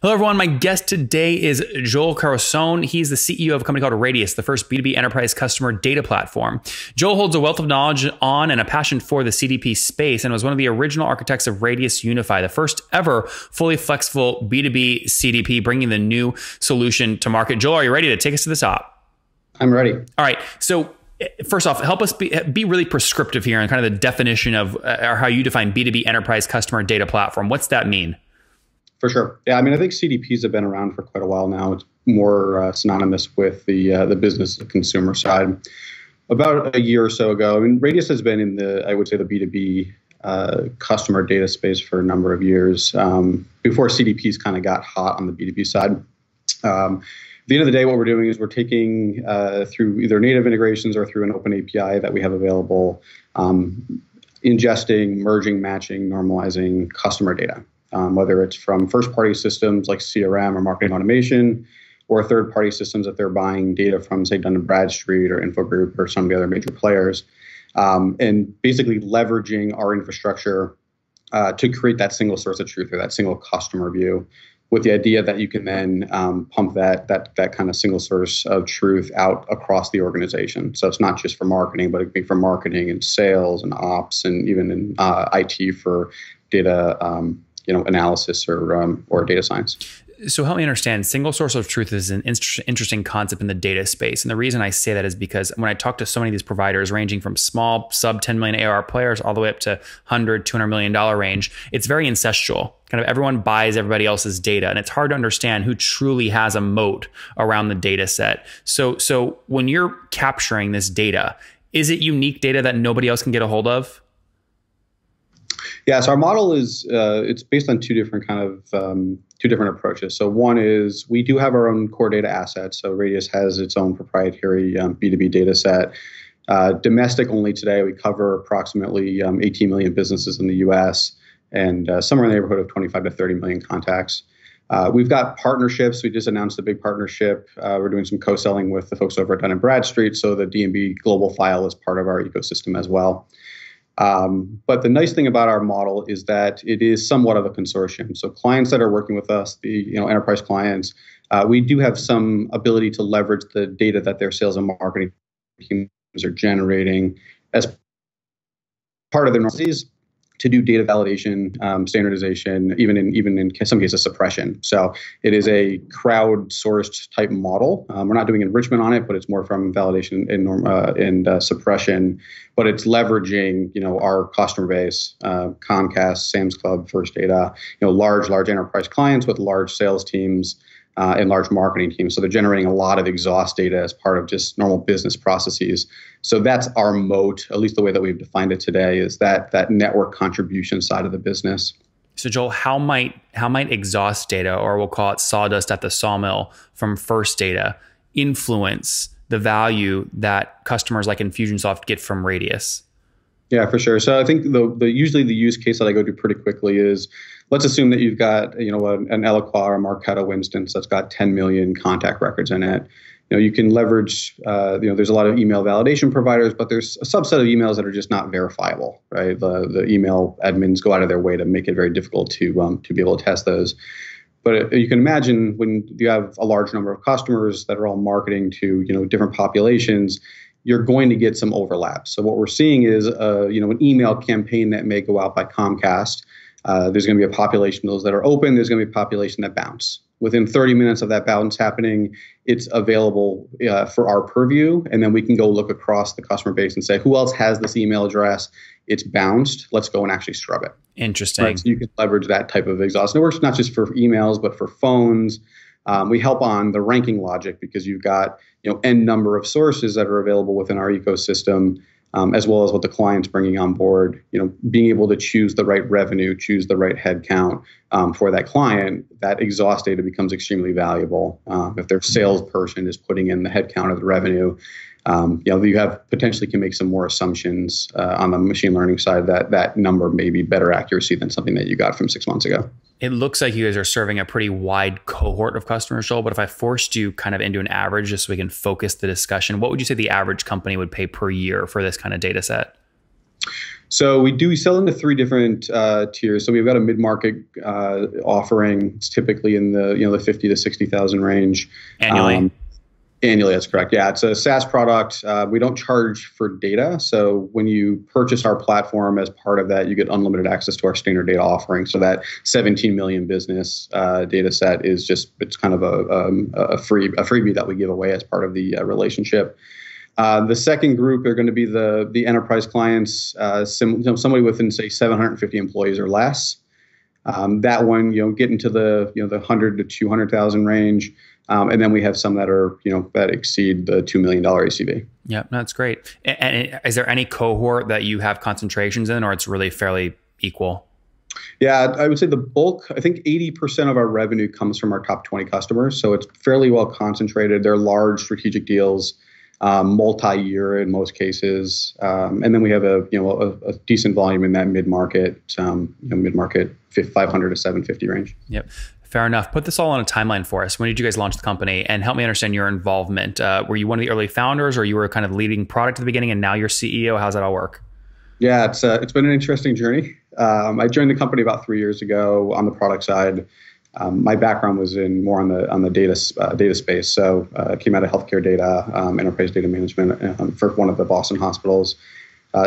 Hello, everyone. My guest today is Joel Carusone. He's the CEO of a company called Radius, the first B2B enterprise customer data platform. Joel holds a wealth of knowledge on and a passion for the CDP space and was one of the original architects of Radius Unify, the first ever fully flexible B2B CDP, bringing the new solution to market. Joel, are you ready to take us to the top? I'm ready. All right. So first off, help us be really prescriptive here on kind of the definition of or how you define B2B enterprise customer data platform. What's that mean? For sure. Yeah, I mean, I think CDPs have been around for quite a while now. It's more synonymous with the business and consumer side. About a year or so ago, I mean, Radius has been in the B2B customer data space for a number of years before CDPs kind of got hot on the B2B side. At the end of the day, what we're doing is we're taking through either native integrations or through an open API that we have available, ingesting, merging, matching, normalizing customer data. Whether it's from first-party systems like CRM or marketing automation, or third-party systems that they're buying data from, say, Dun & Bradstreet or Infogroup or some of the other major players, and basically leveraging our infrastructure to create that single source of truth or that single customer view, with the idea that you can then pump that kind of single source of truth out across the organization. So it's not just for marketing, but it could be for marketing and sales and ops and even in IT for data analysis or data science. So help me understand, single source of truth is an interesting concept in the data space. And the reason I say that is because when I talk to so many of these providers ranging from small sub 10 million ARR players all the way up to $100, $200 million range, it's very incestual. Kind of everyone buys everybody else's data, and it's hard to understand who truly has a moat around the data set. So when you're capturing this data, is it unique data that nobody else can get a hold of? Yeah, so our model is it's based on two different approaches. So one is we do have our own core data assets. So Radius has its own proprietary B2B data set. Domestic only today, we cover approximately 18 million businesses in the US and somewhere in the neighborhood of 25 to 30 million contacts. We've got partnerships. We just announced a big partnership. We're doing some co-selling with the folks over at Dun & Bradstreet. So the D&B global file is part of our ecosystem as well. But the nice thing about our model is that it is somewhat of a consortium. So clients that are working with us, the enterprise clients, we do have some ability to leverage the data that their sales and marketing teams are generating as part of their needs to do data validation, standardization, even in some cases suppression. So it is a crowdsourced type model. We're not doing enrichment on it, but it's more from validation and suppression. But it's leveraging our customer base, Comcast, Sam's Club, First Data, large enterprise clients with large sales teams. And large marketing teams. So they're generating a lot of exhaust data as part of just normal business processes. So that's our moat, at least the way that we've defined it today, is that network contribution side of the business. So Joel, how might exhaust data, or we'll call it sawdust at the sawmill from First Data, influence the value that customers like Infusionsoft get from Radius? Yeah, for sure. So I think usually the use case that I go to pretty quickly is, let's assume that you've got an Eloqua or Marketo instance that's got 10 million contact records in it. You can leverage. There's a lot of email validation providers, but there's a subset of emails that are just not verifiable, right? The email admins go out of their way to make it very difficult to be able to test those. But you can imagine when you have a large number of customers that are all marketing to different populations, you're going to get some overlap. So what we're seeing is an email campaign that may go out by Comcast. There's going to be a population of those that are open. There's going to be a population that bounce. Within 30 minutes of that bounce happening, it's available for our purview. And then we can go look across the customer base and say, who else has this email address? It's bounced. Let's go and actually scrub it. Interesting. Right? So you can leverage that type of exhaust. And it works not just for emails, but for phones. We help on the ranking logic because you've got n number of sources that are available within our ecosystem. As well as what the client's bringing on board, being able to choose the right revenue, choose the right headcount for that client, that exhaust data becomes extremely valuable. If their salesperson is putting in the headcount of the revenue, you have potentially can make some more assumptions on the machine learning side that number may be better accuracy than something that you got from 6 months ago. It looks like you guys are serving a pretty wide cohort of customers, Joel, but if I forced you kind of into an average just so we can focus the discussion, what would you say the average company would pay per year for this kind of data set? So we sell into three different tiers. So we've got a mid-market offering. It's typically in the 50 to 60,000 range Annually. Annually, that's correct. Yeah, it's a SaaS product. We don't charge for data. So when you purchase our platform, as part of that, you get unlimited access to our standard data offering. So that 17 million business data set it's kind of a freebie that we give away as part of the relationship. The second group are going to be the enterprise clients, somebody within, say, 750 employees or less. That one, get into the 100 to 200,000 range. And then we have some that are, that exceed the $2 million ACV. Yeah, that's great. And is there any cohort that you have concentrations in, or it's really fairly equal? Yeah, I would say the bulk, I think 80% of our revenue comes from our top 20 customers. So it's fairly well concentrated. They're large strategic deals, multi-year in most cases. And then we have a decent volume in that mid-market, mid-market 500 to 750 range. Yep. Fair enough. Put this all on a timeline for us. When did you guys launch the company? And help me understand your involvement. Were you one of the early founders, or you were kind of leading product at the beginning and now you're CEO? How's that all work? Yeah, it's been an interesting journey. I joined the company about 3 years ago on the product side. My background was more on the data space. So I came out of healthcare data, enterprise data management for one of the Boston hospitals.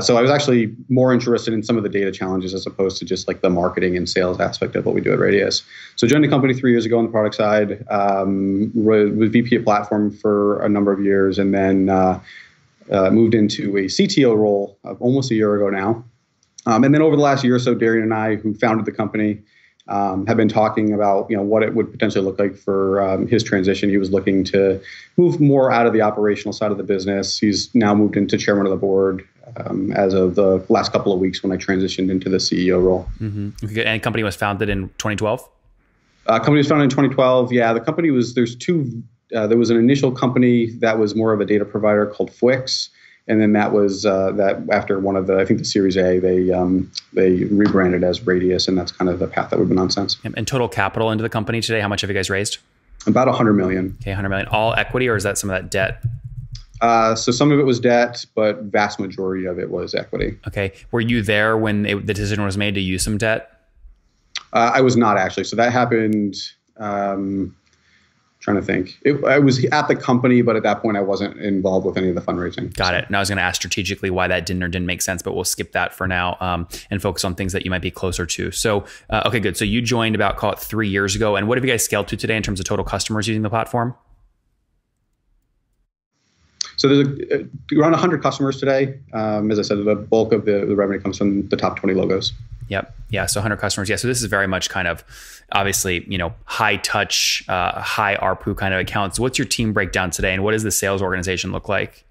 So I was actually more interested in some of the data challenges as opposed to just like the marketing and sales aspect of what we do at Radius. So joined the company 3 years ago on the product side, was VP of platform for a number of years, and then moved into a CTO role almost a year ago now. And then over the last year or so, Darian and I, who founded the company, have been talking about what it would potentially look like for his transition. He was looking to move more out of the operational side of the business. He's now moved into chairman of the board as of the last couple of weeks when I transitioned into the CEO role. Mm-hmm. Okay. And the company was founded in 2012? Company was founded in 2012. Yeah, the company was, there was an initial company that was more of a data provider called Fwix. And then that was that after one of I think the Series A, they rebranded as Radius, and that's kind of the path that we've been on since. And total capital into the company today, how much have you guys raised? About 100 million. Okay, 100 million. All equity, or is that some of that debt? So some of it was debt, but vast majority of it was equity. Okay. Were you there when the decision was made to use some debt? I was not actually. So that happened. Trying to think. I was at the company, but at that point I wasn't involved with any of the fundraising. Got it. And I was going to ask strategically why that didn't or didn't make sense, but we'll skip that for now and focus on things that you might be closer to. So, okay, good. So you joined about, call it 3 years ago. And what have you guys scaled to today in terms of total customers using the platform? So there's around 100 customers today. As I said, the bulk of the revenue comes from the top 20 logos. Yep. Yeah. So 100 customers. Yeah. So this is very much kind of obviously, high touch, high ARPU kind of accounts. What's your team breakdown today, and what does the sales organization look like?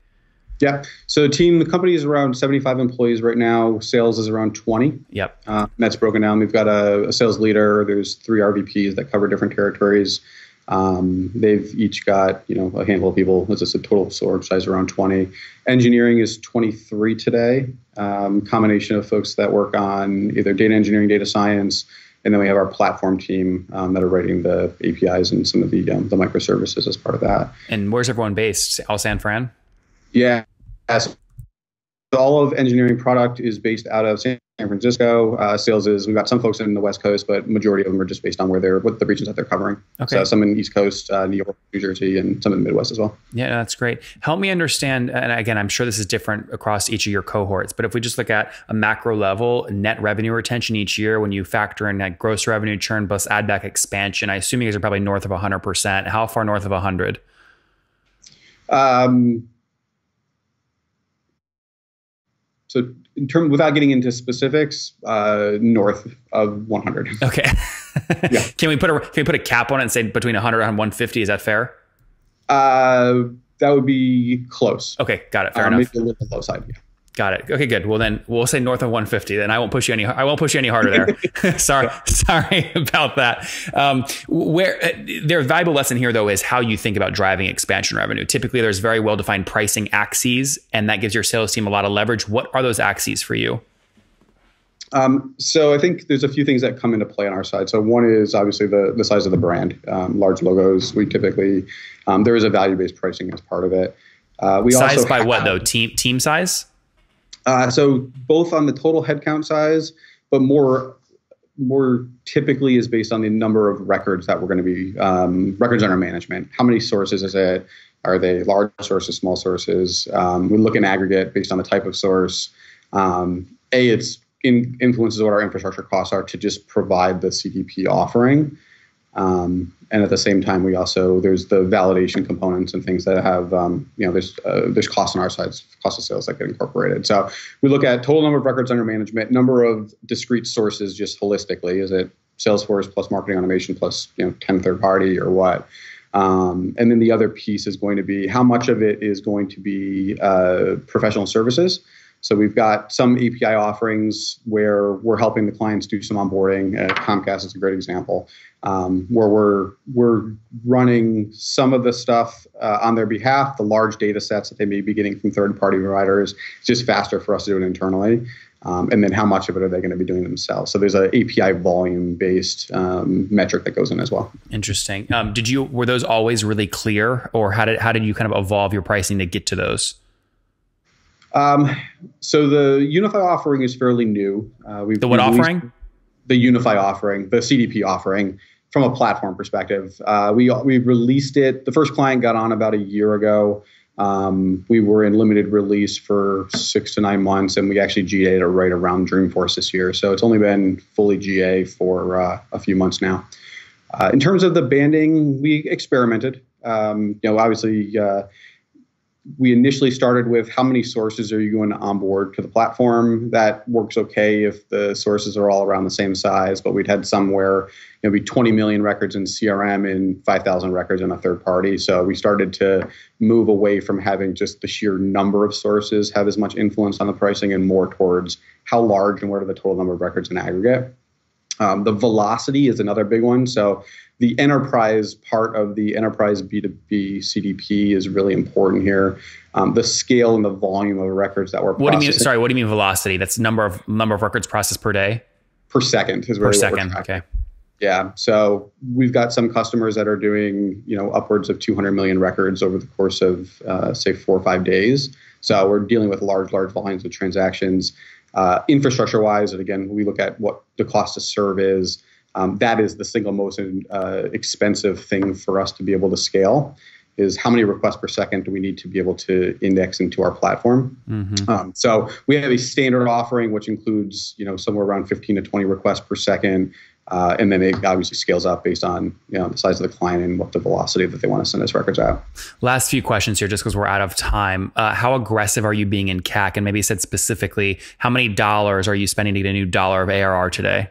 Yeah. So the company is around 75 employees right now. Sales is around 20. Yep. That's broken down. We've got a sales leader. There's 3 RVPs that cover different territories. They've each got, a handful of people. It's just a total org size around 20. Engineering is 23 today. Combination of folks that work on either data engineering, data science, and then we have our platform team that are writing the APIs and some of the microservices as part of that. And where's everyone based? All San Fran? Yeah. So all of engineering product is based out of San Francisco. Sales we've got some folks in the West Coast, but majority of them are just based on what the regions that they're covering. Okay. So some in the East Coast, New York, New Jersey, and some in the Midwest as well. Yeah, that's great. Help me understand, and again, I'm sure this is different across each of your cohorts, but if we just look at a macro level, net revenue retention each year, when you factor in that gross revenue churn plus add back expansion, I assume you guys are probably north of 100%. How far north of 100? So without getting into specifics, north of 100. Okay. Yeah. Can we put a cap on it and say between 100 and 150? Is that fair? That would be close. Okay, got it. Fair enough. Maybe a little low side. Yeah. Got it. Okay, good. Well, then we'll say north of 150. Then I won't push you any harder there. Sorry about that. Their valuable lesson here, though, is how you think about driving expansion revenue. Typically, there's very well-defined pricing axes, and that gives your sales team a lot of leverage. What are those axes for you? So I think there's a few things that come into play on our side. So one is obviously the size of the brand. Large logos, we typically there is a value-based pricing as part of it. Size by what though? Team size? So both on the total headcount size, but more typically is based on the number of records that we're going to be records under management. How many sources is it? Are they large sources, small sources? We look in aggregate based on the type of source. It's influences what our infrastructure costs are to just provide the CDP offering. And at the same time, there's the validation components and things that have, there's costs on our side, cost of sales that get incorporated. So we look at total number of records under management, number of discrete sources just holistically. Is it Salesforce plus marketing automation plus 10 third party or what? And then the other piece is going to be how much of it is going to be professional services. So we've got some API offerings where we're helping the clients do some onboarding. Comcast is a great example, where we're running some of the stuff on their behalf, the large data sets that they may be getting from third-party providers. It's just faster for us to do it internally. And then how much of it are they going to be doing themselves? So there's an API volume-based metric that goes in as well. Interesting. Were those always really clear, or how did you kind of evolve your pricing to get to those? So the Unify offering is fairly new. What offering? The Unify offering, the CDP offering, from a platform perspective. We released it. The first client got on about a year ago. We were in limited release for 6 to 9 months, and we actually GA'd it right around Dreamforce this year. So it's only been fully GA for a few months now. In terms of the banding, we experimented. Obviously, we initially started with how many sources are you going to onboard to the platform. That works okay if the sources are all around the same size, but we'd had somewhere be 20 million records in CRM and 5,000 records in a third party. So we started to move away from having just the sheer number of sources have as much influence on the pricing and more towards how large and what are the total number of records in aggregate. The velocity is another big one. So the enterprise part of the enterprise B2B CDP is really important here. The scale and the volume of records that we're processing. What do you mean velocity? That's number of records processed per day? Per second is per second. Okay. Yeah. So we've got some customers that are doing, upwards of 200 million records over the course of, say, 4 or 5 days. So we're dealing with large volumes of transactions. Infrastructure-wise, and again, we look at what the cost to serve is. That is the single most expensive thing for us to be able to scale, is how many requests per second do we need to be able to index into our platform. Mm-hmm. So we have a standard offering, which includes somewhere around 15 to 20 requests per second. And then it obviously scales up based on the size of the client and what the velocity that they want to send us records out. Last few questions here, just because we're out of time. How aggressive are you being in CAC? And maybe said specifically, how many dollars are you spending to get a new dollar of ARR today?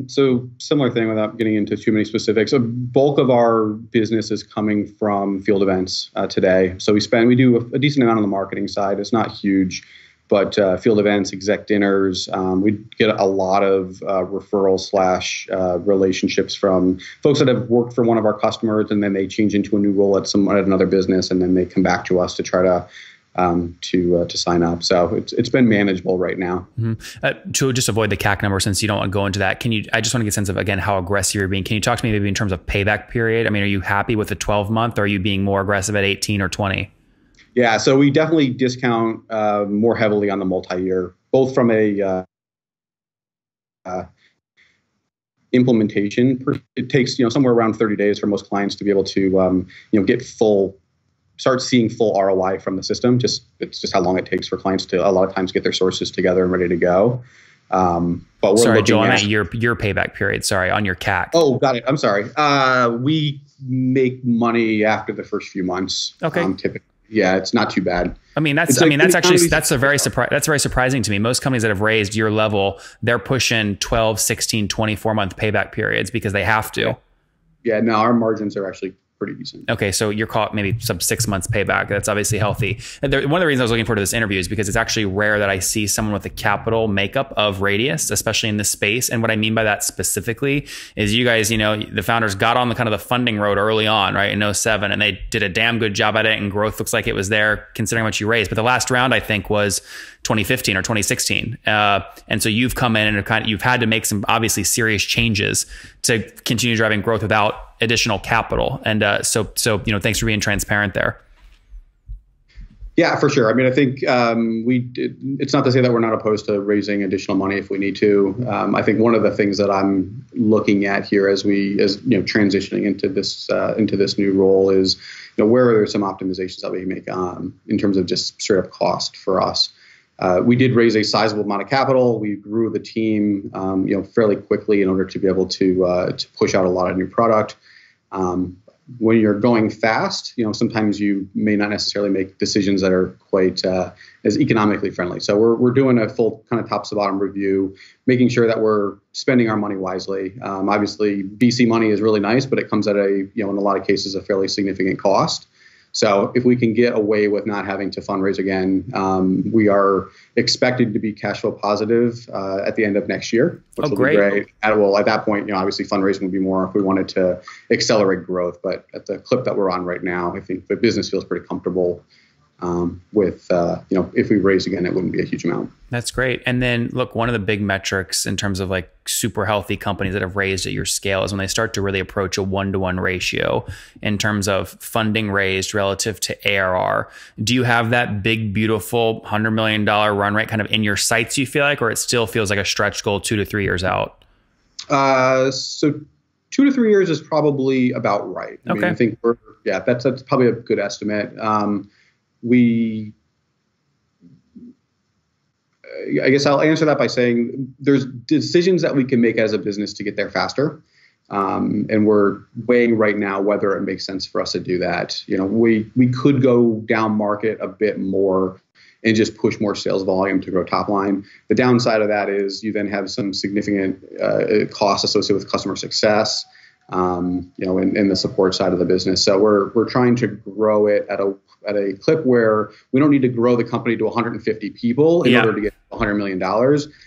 So similar thing without getting into too many specifics. A bulk of our business is coming from field events today. So we do a decent amount on the marketing side. It's not huge. But field events, exec dinners, we get a lot of referrals / relationships from folks that have worked for one of our customers, and then they change into a new role at another business, and then they come back to us to try to sign up. So it's been manageable right now. Mm-hmm. To just avoid the CAC number, since you don't want to go into that, I just want to get a sense of, again, how aggressive you're being. Can you talk to me maybe in terms of payback period? I mean, are you happy with the 12-month, or are you being more aggressive at 18 or 20? Yeah, so we definitely discount more heavily on the multi-year, both from a implementation. It takes somewhere around 30 days for most clients to be able to start seeing full ROI from the system. It's just how long it takes for clients to a lot of times get their sources together and ready to go. But we're sorry, Joel, I meant your payback period. Sorry, on your CAC. Oh, got it. I'm sorry. We make money after the first few months. Okay. Typically. Yeah, it's not too bad. That's very surprising to me. Most companies that have raised your level, they're pushing 12, 16, 24-month payback periods because they have to. Yeah, no, our margins are actually pretty decent. Okay, so you're caught maybe sub 6 months payback. That's obviously healthy. And one of the reasons I was looking forward to this interview is because it's actually rare that I see someone with the capital makeup of Radius, especially in this space. And what I mean by that specifically is you guys, the founders got on the kind of the funding road early on, right, in 2007, and they did a damn good job at it, and growth looks like it was there considering what you raised. But the last round, I think, was 2015 or 2016. And so you've come in and you've had to make some obviously serious changes to continue driving growth without additional capital. And so thanks for being transparent there. Yeah, for sure. I mean, I think it's not to say that we're not opposed to raising additional money if we need to. I think one of the things that I'm looking at here as transitioning into this new role is, where are there some optimizations that we can make in terms of just straight up cost for us. We did raise a sizable amount of capital. We grew the team, fairly quickly in order to be able to push out a lot of new product. When you're going fast, sometimes you may not necessarily make decisions that are quite as economically friendly. So we're doing a full kind of top to bottom review, making sure that we're spending our money wisely. Obviously, VC money is really nice, but it comes at in a lot of cases, a fairly significant cost. So if we can get away with not having to fundraise again, we are expected to be cash flow positive at the end of next year, which will be great. At that point, obviously fundraising would be more if we wanted to accelerate growth. But at the clip that we're on right now, I think the business feels pretty comfortable with, if we raise again, it wouldn't be a huge amount. That's great. And then look, one of the big metrics in terms of like super healthy companies that have raised at your scale is when they start to really approach a 1-to-1 ratio in terms of funding raised relative to ARR. Do you have that big, beautiful $100 million run rate kind of in your sights, you feel like, or it still feels like a stretch goal 2 to 3 years out? So 2 to 3 years is probably about right. I mean, I think that's probably a good estimate. I guess I'll answer that by saying there's decisions that we can make as a business to get there faster. And we're weighing right now whether it makes sense for us to do that. We could go down market a bit more and just push more sales volume to grow top line. The downside of that is you then have some significant costs associated with customer success, in the support side of the business. So we're trying to grow it at a clip where we don't need to grow the company to 150 people in order to get $100 million.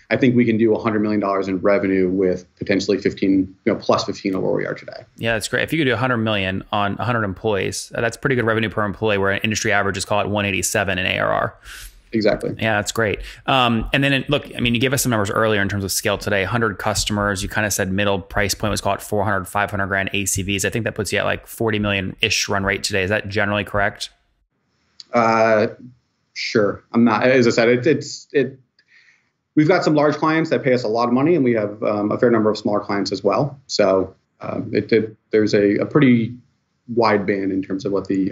I think we can do $100 million in revenue with potentially 15, plus 15 of where we are today. Yeah, that's great. If you could do 100 million on 100 employees, that's pretty good revenue per employee, where industry averages call it 187 in ARR. Exactly. Yeah, that's great. And then look, I mean, you gave us some numbers earlier in terms of scale today, 100 customers. You kind of said middle price point was called 400, 500 grand ACVs. I think that puts you at like 40 million-ish run rate today. Is that generally correct? Sure. I'm not, as I said, we've got some large clients that pay us a lot of money, and we have a fair number of smaller clients as well. So there's a pretty wide band in terms of what the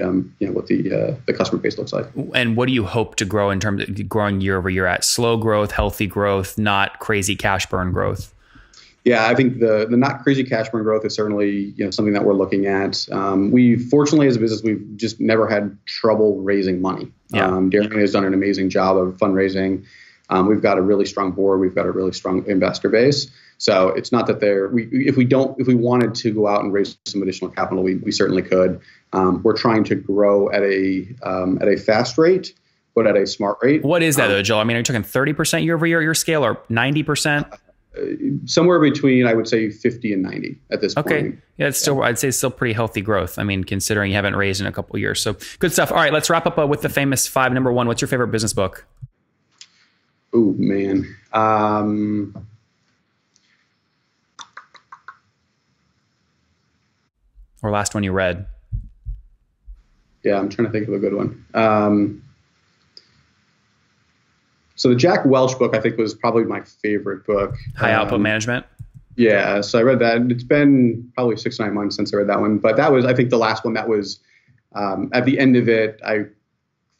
customer base looks like. And what do you hope to grow in terms of growing year over year at? Slow growth, healthy growth, not crazy cash burn growth? Yeah, I think the not crazy cash burn growth is certainly something that we're looking at. We fortunately as a business, we've just never had trouble raising money. Yeah. Darren has done an amazing job of fundraising. We've got a really strong board. We've got a really strong investor base. So it's not that if we wanted to go out and raise some additional capital, we certainly could. We're trying to grow at a fast rate, but at a smart rate. What is that though, Joel? I mean, are you talking 30% year over year at your scale, or 90%? Somewhere between, I would say 50 and 90 at this point. Okay. Yeah, it's still, I'd say still pretty healthy growth. I mean, considering you haven't raised in a couple of years. So good stuff. All right, let's wrap up with the famous 5. Number 1, what's your favorite business book? Oh, man. Or last one you read? Yeah, I'm trying to think of a good one. So the Jack Welch book, I think, was probably my favorite book. High Output Management? Yeah, so I read that. It's been probably 6 to 9 months since I read that one. But that was, I think, the last one that was, at the end of it, I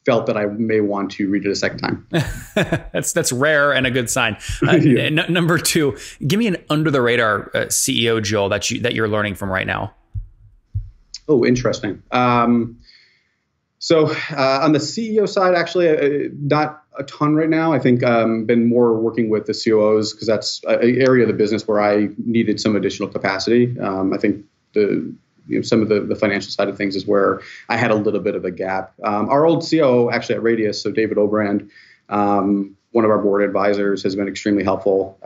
felt that I may want to read it a second time. That's rare and a good sign. Number 2, give me an under the radar CEO, Joel, that you're learning from right now. Oh, interesting. So on the CEO side, actually, not a ton right now. I think been more working with the COOs because that's an area of the business where I needed some additional capacity. I think some of the financial side of things is where I had a little bit of a gap. Our old COO actually at Radius, so David Obrand, one of our board advisors, has been extremely helpful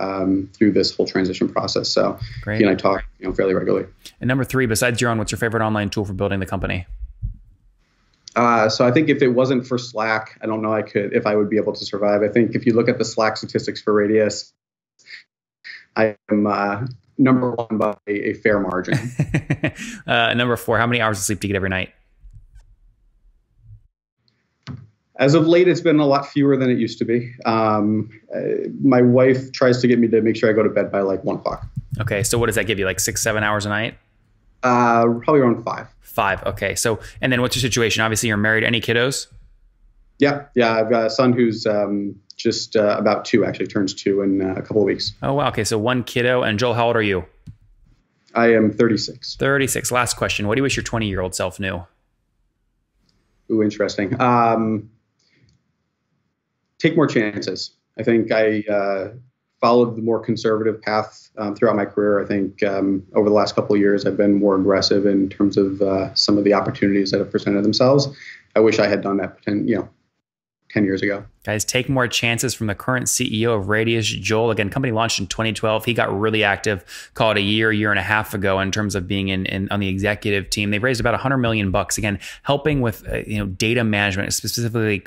through this whole transition process. So Great. He and I talk fairly regularly. And number 3, besides your own, what's your favorite online tool for building the company? So I think if it wasn't for Slack, I don't know if I would be able to survive. I think if you look at the Slack statistics for Radius, I am number 1 by a fair margin. Number 4, how many hours of sleep do you get every night? As of late, it's been a lot fewer than it used to be. My wife tries to get me to make sure I go to bed by like 1 o'clock. Okay. So what does that give you? Like 6, 7 hours a night? Probably around 5. 5. Okay. So, and then what's your situation? Obviously you're married. Any kiddos? Yeah. I've got a son who's just about 2, actually turns 2 in a couple of weeks. Oh, wow. Okay. So 1 kiddo. And Joel, how old are you? I am 36. 36. Last question. What do you wish your 20-year-old self knew? Ooh, interesting. Take more chances. I think I followed the more conservative path throughout my career. I think over the last couple of years, I've been more aggressive in terms of some of the opportunities that have presented themselves. I wish I had done that 10 years ago. Guys, take more chances from the current CEO of Radius, Joel. Again, company launched in 2012. He got really active, call it a year and a half ago in terms of being in on the executive team. They've raised about $100 million. Again, helping with data management, specifically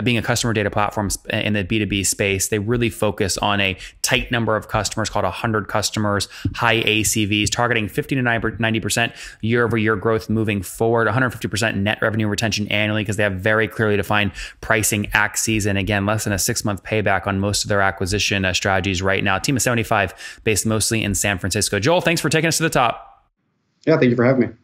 being a customer data platform in the B2B space. They really focus on a tight number of customers, called 100 customers, high ACVs, targeting 50 to 90% year-over-year growth moving forward, 150% net revenue retention annually because they have very clearly defined pricing axes. And again, less than a 6-month payback on most of their acquisition strategies right now. Team of 75 based mostly in San Francisco. Joel, thanks for taking us to the top. Yeah, thank you for having me.